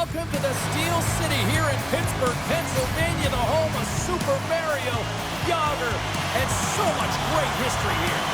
Welcome to the Steel City here in Pittsburgh, Pennsylvania, the home of Super Mario, Yager, and so much great history here.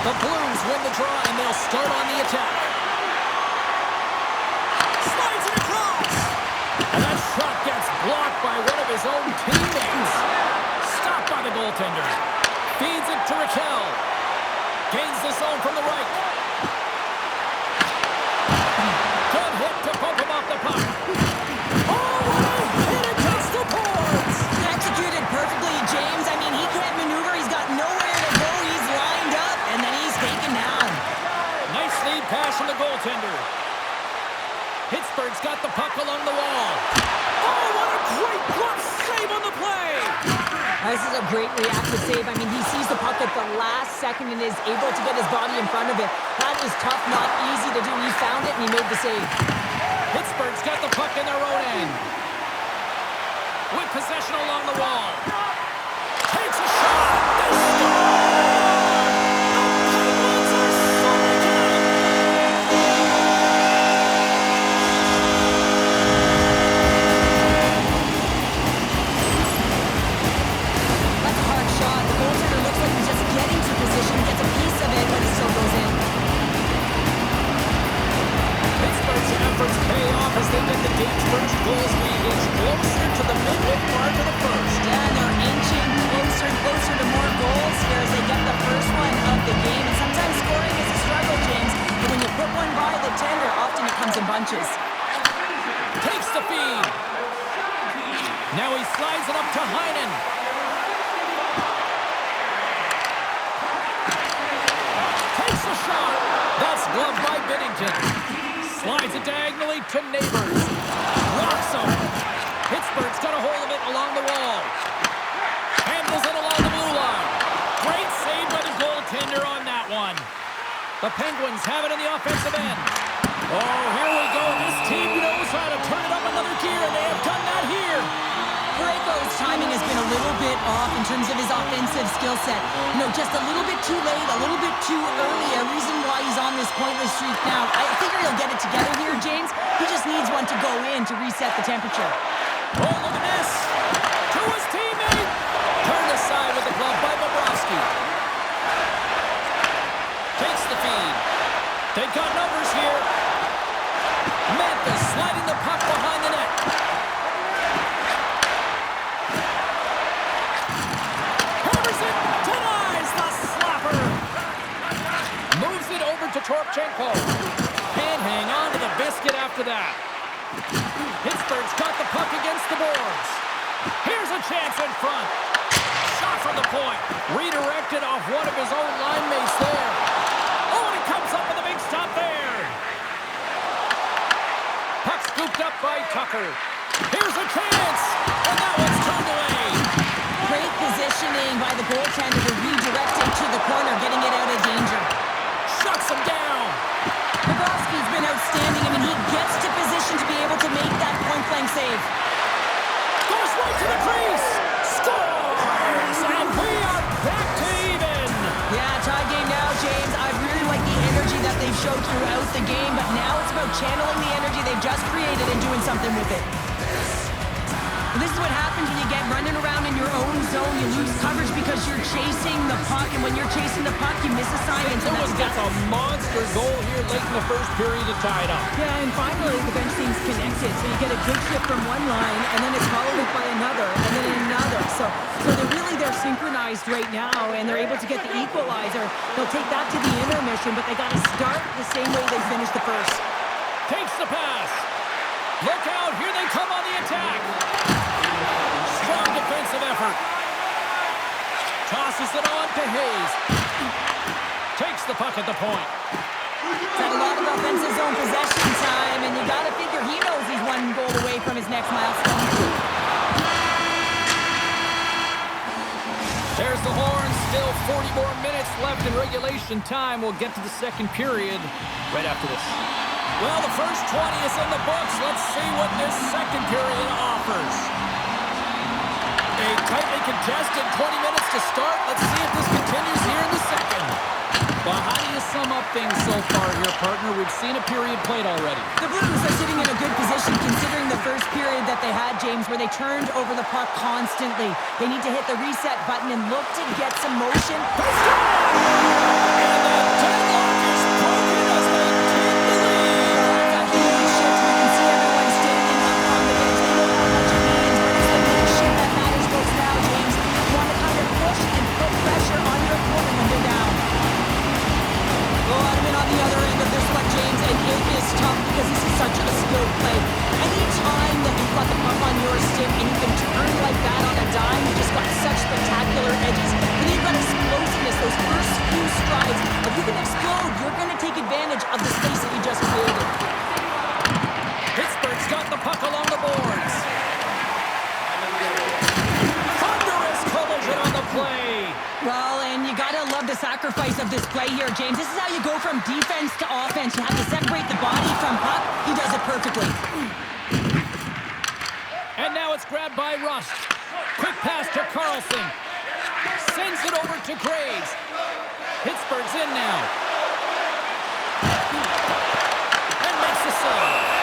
The Blues win the draw, and they'll start on the attack. Slides it across! And that shot gets blocked by one of his own teammates. Stopped by the goaltender. Feeds it to Raquel. Gains the zone from the right. Good hit to poke him off the puck. Oh, what a hit against the boards! Executed perfectly, James. I mean, he can't maneuver. He's got nowhere to go. He's lined up, and then he's taken down. Nice lead pass from the goaltender. Pittsburgh's got the puck along the wall. Oh, what a great glove save on the play! This is a great reactive save. I mean, he sees the puck at the last second and is able to get his body in front of it. That is tough, not easy to do. He found it, and he made the save. Pittsburgh's got the puck in their own end. With possession along the wall. Takes a shot. They score! The Penguins are soaring again! That's a hard shot. The goaltender looks like he's just getting to position, gets a piece of it, but it still goes in. Pittsburgh's efforts pay off as they get the game's first goals being inch closer to the midway mark of the first. Yeah, and they're inching closer and closer to more goals here as they get the first one of the game. And sometimes scoring is a struggle, James. But when you put one by the tender, often it comes in bunches. Takes the feed. Now he slides it up to Heinen. Takes the shot. That's gloved by Binnington. Slides it diagonally to Neighbors. Rocks him. Pittsburgh's got a hold of it along the wall. Handles it along the blue line. Great save by the goaltender on that one. The Penguins have it in the offensive end. Oh, here we go. This team knows how to turn it up another gear, and they have done that here. Parayko's timing has been a little bit off in terms of his offensive skill set. You know, just a little bit too late, a little bit too early, a reason why he's on this pointless streak now. I figure he'll get it together here, James. He just needs one to go in to reset the temperature. Oh, look at this. To his teammate. Turned aside with the glove by Bobrovsky. Takes the feed. They've got numbers here. Memphis sliding the puck behind the net. Henderson denies the slapper. Moves it over to Torchenko. Can't hang on to the biscuit after that. Pittsburgh's got the puck against the boards. Here's a chance in front. Shot from the point. Redirected off one of his own line mates there. Oh, and it comes up with a big stop there. Puck scooped up by Tucker. Here's a chance. And that one's turned away. Great positioning by the goaltender to redirect it to the corner, getting it out of danger. Shuts him down. Bobrovsky's been outstanding. I mean, he gets to position to be able to make that point-blank save. Goes right to the crease. Scores! And we are back to even. Yeah, tie game now, James. I really like the energy that they've showed throughout the game, but now it's about channeling the energy they've just created and doing something with it. This is what happens when you get running around in your own zone. You lose coverage because you're chasing the puck, and when you're chasing the puck, you miss assignments. St. Louis gets a monster goal here late in the first period to tie it up. Yeah, and finally the bench team's connected, so you get a good shift from one line, and then it's followed up by another, and then another. So they're synchronized right now, and they're able to get the equalizer. They'll take that to the intermission, but they got to start the same way they finished the first. Takes the pass. Look out, here they come on the attack. Strong defensive effort. Tosses it on to Hayes. Takes the puck at the point. He's had a lot of offensive zone possession time, and you got to figure he knows he's one goal away from his next milestone. There's the horn. Still 40 more minutes left in regulation time. We'll get to the second period right after this. Well, the first 20 is in the books. Let's see what this second period offers. A tightly contested 20 minutes to start. Let's see if this continues here in the second. Well, how do you sum up things so far here, partner? We've seen a period played already. The Blues are sitting in a good position considering the first period that they had, James, where they turned over the puck constantly. They need to hit the reset button and look to get some motion. And the deadlock is broken as they take the lead. It's a huge shift. We can see everyone standing up on the bench. They know how much it means, but it's the leadership that matters most now, James. You want to kind of push and put pressure on your opponent when they're down. Oh, I've been on the other end of this one, James, and it is tough because this is such a skilled play. Any time that you've got the puck on your stick and you can turn like that on a dime, you just got such spectacular edges. And you've got explosiveness, those first few strides. If you can explode, you're going to take advantage of the space that you just created. Pittsburgh's got the puck along the boards. Thunderous collision on the play. Well, and you gotta love the sacrifice of this play here, James. This is how you go from defense to offense. You have to separate the body from puck. He does it perfectly. And now it's grabbed by Rust. Quick pass to Carlson. Sends it over to Graves. Pittsburgh's in now. And makes the save.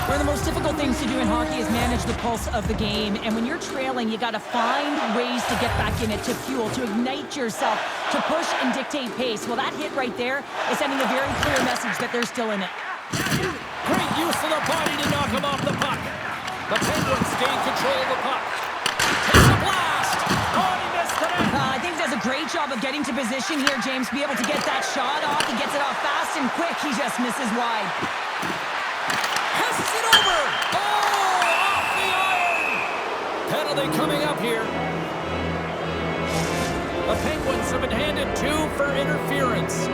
One of the most difficult things to do in hockey is manage the pulse of the game. And when you're trailing, you got to find ways to get back in it, to fuel, to ignite yourself, to push and dictate pace. Well, that hit right there is sending a very clear message that they're still in it. Great use of the body to knock him off the puck. The Penguins gain control of the puck. Takes a blast. Oh, he missed the net. I think he does a great job of getting to position here, James. Be able to get that shot off. He gets it off fast and quick. He just misses wide. Passes it over. Oh, off the iron. Penalty coming up here. The Penguins have been handed 2 for interference.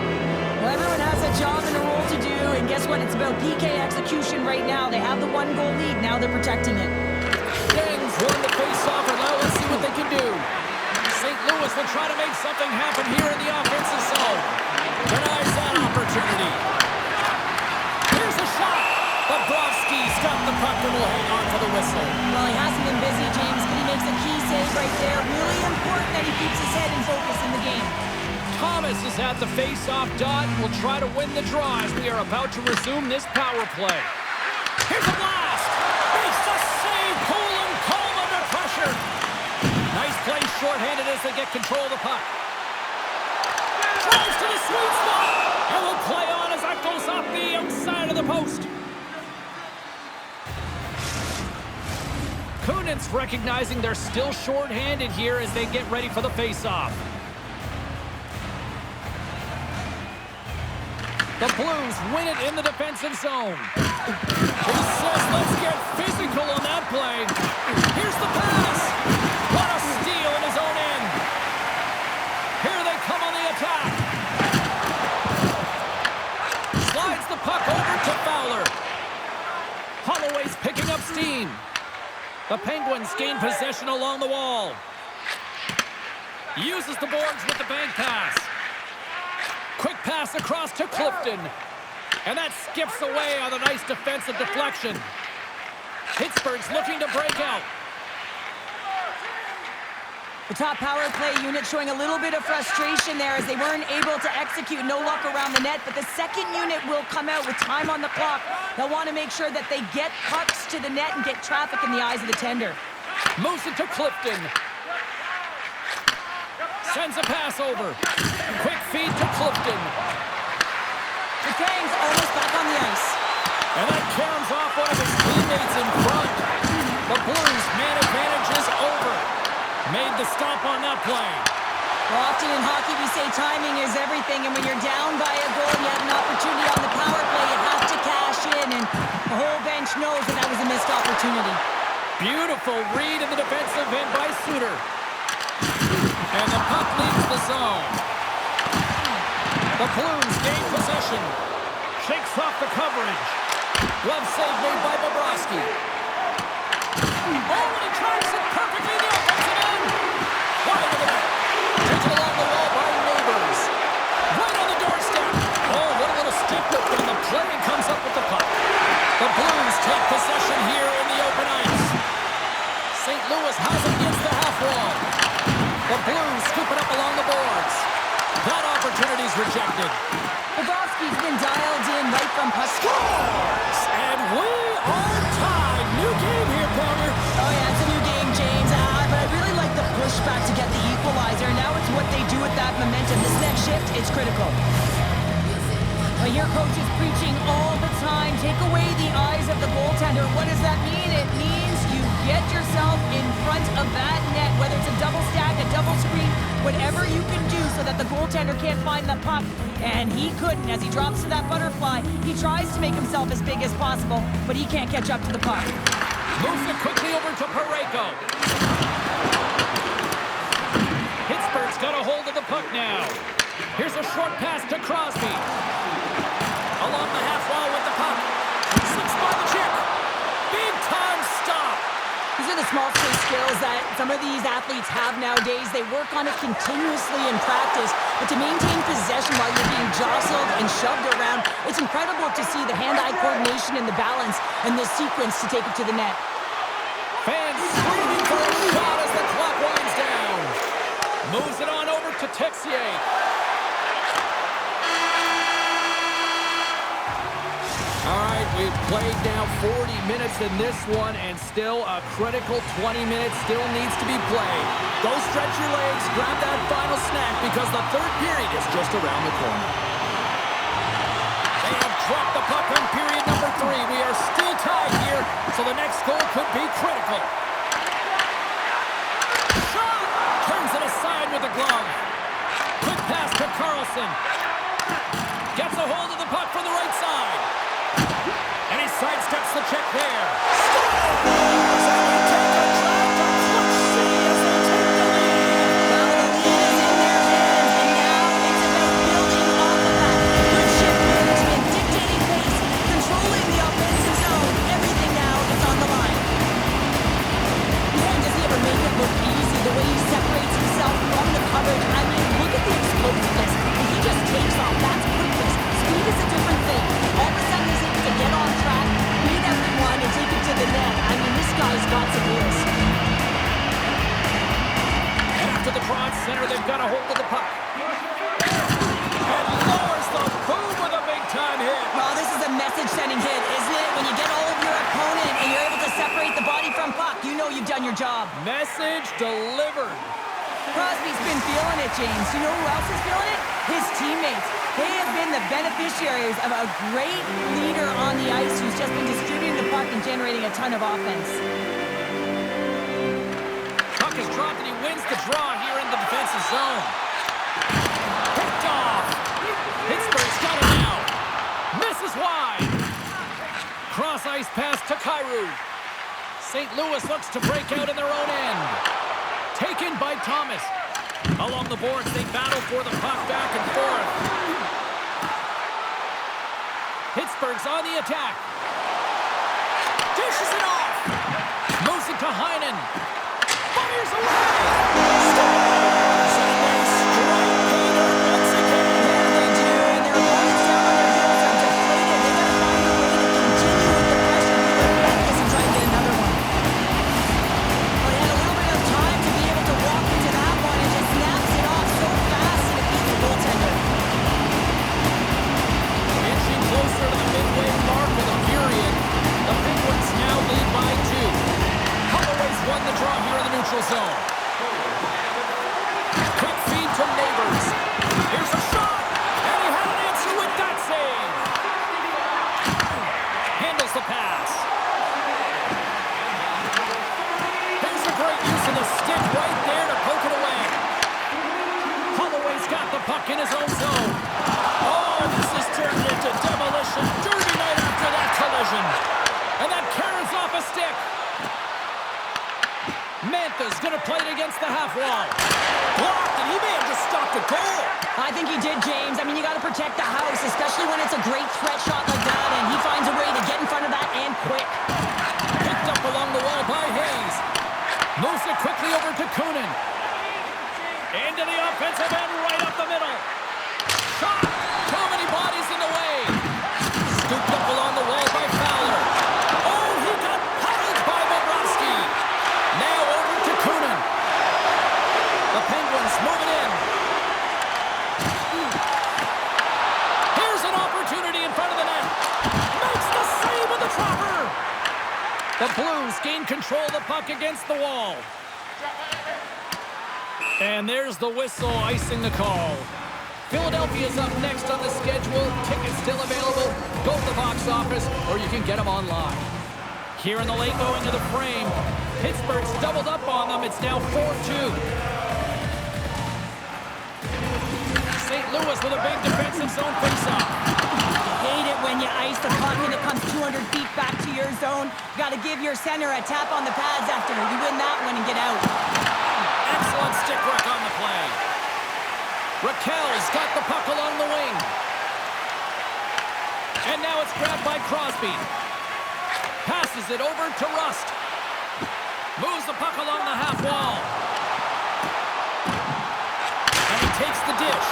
Well, everyone has a job and a role to do, and guess what? It's about PK execution right now. They have the 1-goal lead. Now they're protecting it. Gangs won the face-off, and now let's see what they can do. St. Louis will try to make something happen here in the offensive zone. Denies that opportunity. Here's a shot. Bobrovsky's got the puck and will hang on to the whistle. Well, he hasn't been busy, James, but he makes a key save right there. Really important that he keeps his head in focus in the game. Thomas is at the face-off dot and will try to win the draw as we are about to resume this power play. Here's a blast! Makes the save! Cool and calm under pressure. Nice play shorthanded as they get control of the puck. Drives to the sweet spot! And will play on as that goes off the outside of the post. Kunitz recognizing they're still shorthanded here as they get ready for the face-off. The Blues win it in the defensive zone. He says, let's get physical on that play. Here's the pass. What a steal in his own end. Here they come on the attack. Slides the puck over to Fowler. Holloway's picking up steam. The Penguins gain possession along the wall. Uses the boards with the bank pass. Quick pass across to Clifton. And that skips away on a nice defensive deflection. Pittsburgh's looking to break out. The top power play unit showing a little bit of frustration there as they weren't able to execute. No luck around the net, but the second unit will come out with time on the clock. They'll want to make sure that they get pucks to the net and get traffic in the eyes of the tender. Moves it to Clifton. Sends a pass over. Quick feed to Clifton. The Kangs almost back on the ice. And that caroms off one of his teammates in front. The Blues man advantage is over. Made the stop on that play. Well, often in hockey we say timing is everything, and when you're down by a goal and you have an opportunity on the power play, you have to cash in, and the whole bench knows that that was a missed opportunity. Beautiful read in the defensive end by Suter. And the puck leaves the zone. The Blues gain possession. Shakes off the coverage. Glove save made by Bobrovsky. Oh, and he drives it perfectly in the offensive end. Wide of the net. Taken along the wall by Neighbors. Right on the doorstep. Oh, what a little stick whip on the play and comes up with the puck. The Blues take possession here in the open ice. St. Louis has it against the half wall. projected. Bobrovsky's been dialed in right from puck. Scores! And we are tied. New game here, partner. Oh, yeah, it's a new game, James. But I really like the pushback to get the equalizer. Now it's what they do with that momentum. This next shift, it's critical. But your coach is preaching all the time. Take away the eyes of the goaltender. What does that mean? It means you get yourself in front of that net, whether it's a double stack, a double screen, whatever you can do so that the goaltender can't find the puck. And he couldn't. As he drops to that butterfly, he tries to make himself as big as possible, but he can't catch up to the puck. Moves it quickly over to Parayko. Pittsburgh's got a hold of the puck now. Here's a short pass to Crosby. Along the half wall with the puck. Slips by the chip. Big time stop. These are the small space skills that some of these athletes have nowadays. They work on it continuously in practice, but to maintain possession while you're being jostled and shoved around, it's incredible to see the hand-eye coordination and the balance and the sequence to take it to the net. Fans screaming for a shot as the clock winds down. Moves it on over to Texier. All right, we've played now 40 minutes in this one, and still a critical 20 minutes still needs to be played. Go stretch your legs, grab that final snack, because the third period is just around the corner. They have dropped the puck on period number 3. We are still tied here, so the next goal could be critical. Shot! Turns it aside with a glove. Quick pass to Carlson. Gets a hold of the puck from the right side. And he sidesteps the check there. Scores! And we take a drive to Clutch City as they take the lead. Well, the lead is in their hands, and now it's about building off of that. Good shift management, dictating pace, controlling the offensive zone. Everything now is on the line. Man, does he ever make it look easy? The way he separates himself from the coverage. I mean, look at the explosiveness. And he just takes off. That's quickness. Speed is a different thing. All of a sudden, he's able to get on track, beat everyone, and take it to the net. I mean, this guy's got some wheels. And after the draw at center, they've got a hold of the puck. And lowers the boom with a big-time hit. Well, this is a message-sending hit, isn't it? When you get all of your opponent and you're able to separate the body from puck, you know you've done your job. Message delivered. Crosby's been feeling it, James. You know who else is feeling it? His teammates. They have been the beneficiaries of a great leader on the ice who's just been distributing the puck and generating a ton of offense. Puck is dropped and he wins the draw here in the defensive zone. Picked off. Pittsburgh's got it now. Misses wide. Cross ice pass to Kyrou. St. Louis looks to break out in their own end. Taken by Thomas. Along the boards, they battle for the puck back and forth. Pittsburgh's on the attack. Dishes it off. Moves it to Heinen. Fires away. Scores! And they strike Peter once again. Yeah, they do. And their opponents down on their heels are deflated. They got to find a way to continue with the pressure, be relentless, and try to get another one. Well, he had a little bit of time to be able to walk into that one and just snaps it off so fast and it beats the goaltender. Inching closer to the midway mark of the period. The Penguins now lead by 2. Holloway's won the draw here in the neutral zone. Quick feed to Neighbors. Here's a shot. And he had an answer with that save. Handles the pass. There's a great use of the stick right there to poke it away. Holloway's got the puck in his own zone. Oh, this has turned into demolition derby night after that collision. And that carries off a stick. Mantha's going to play it against the half wall. Blocked, and he may have just stopped a goal. I think he did, James. I mean, you got to protect the house, especially when it's a great threat shot like that, and he finds a way to get in front of that and quick. Picked up along the wall by Hayes. Moves it quickly over to Kunin. Into the offensive end, right up the middle. Shot! Too many bodies in the way. Scooped up along the wall by Fowler. Oh, he got pummeled by Bobrovsky. Now over to Kunin. The Penguins moving in. Blues gain control of the puck against the wall. And there's the whistle icing the call. Philadelphia's up next on the schedule. Tickets still available. Go to the box office, or you can get them online. Here in the late going to the frame. Pittsburgh's doubled up on them. It's now 4-2. St. Louis with a big defensive zone faceoff. Hate it when you ice the puck and it comes 200 feet back to your zone. Got to give your center a tap on the pads after you win that one and get out. Excellent stick work on the play. Raquel's got the puck along the wing. And now it's grabbed by Crosby. Passes it over to Rust. Moves the puck along the half wall. And he takes the dish.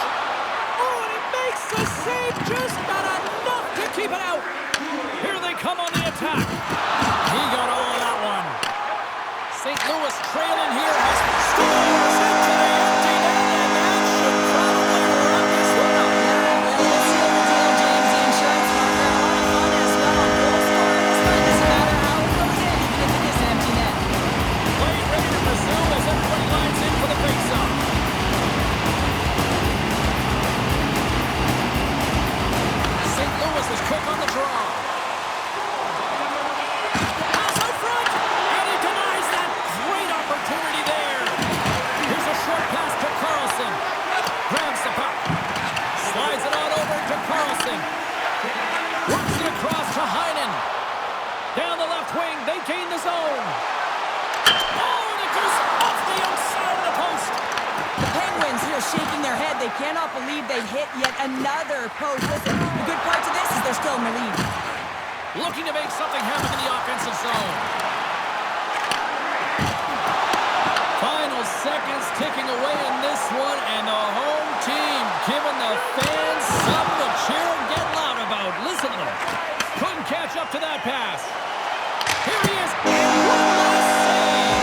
Oh, and he makes the save. Just not enough to keep it out. Here they come on the attack. He got all of that one. St. Louis trailing here. Has scores into the empty net, and that should probably wrap this one up. Well, let's seal the deal, James. The insurance market, a lot of fun as well on goal scoring. It doesn't matter how it goes in, even if it is an empty net. Play ready to resume as everybody lines in for the faceoff. St. Louis is quick on the draw. Pass out front, and he denies that. Great opportunity there. Here's a short pass to Carlson. Grabs the puck. Slides it on over to Carlson. Works it across to Heinen. Down the left wing, they gain the zone. Oh, and it goes off the outside of the post. The Penguins here shaking their head. They cannot believe they've hit yet another post. Listen, the good part to this is they're still in the lead. Looking to make something happen in the offensive zone. Final seconds ticking away in this one, and the home team giving the fans something to cheer and get loud about. Listen to them. Couldn't catch up to that pass. Here he is, and one last save.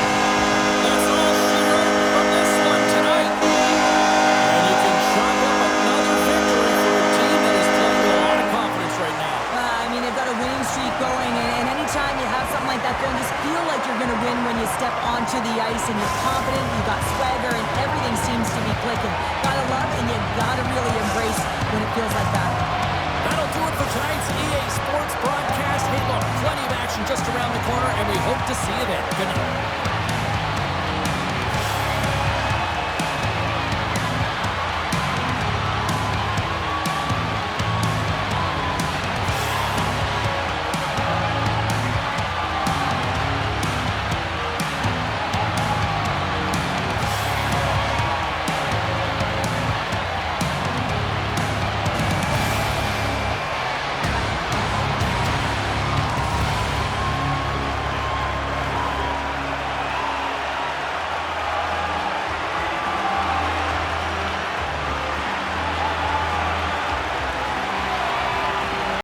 That's all she wrote from this one tonight. And you can chalk up another victory for a team that is playing with a lot of confidence right now. I mean, they've got a winning streak going, and anytime you have something like that going, just feel like you're going to win when you step onto the ice and you're confident, you've got swagger, and everything seems to be clicking. Gotta love and you gotta really embrace when it feels like that. That'll do it for tonight's EA Sports broadcast. Hey, look, plenty of action just around the corner, and we hope to see you there. Good night.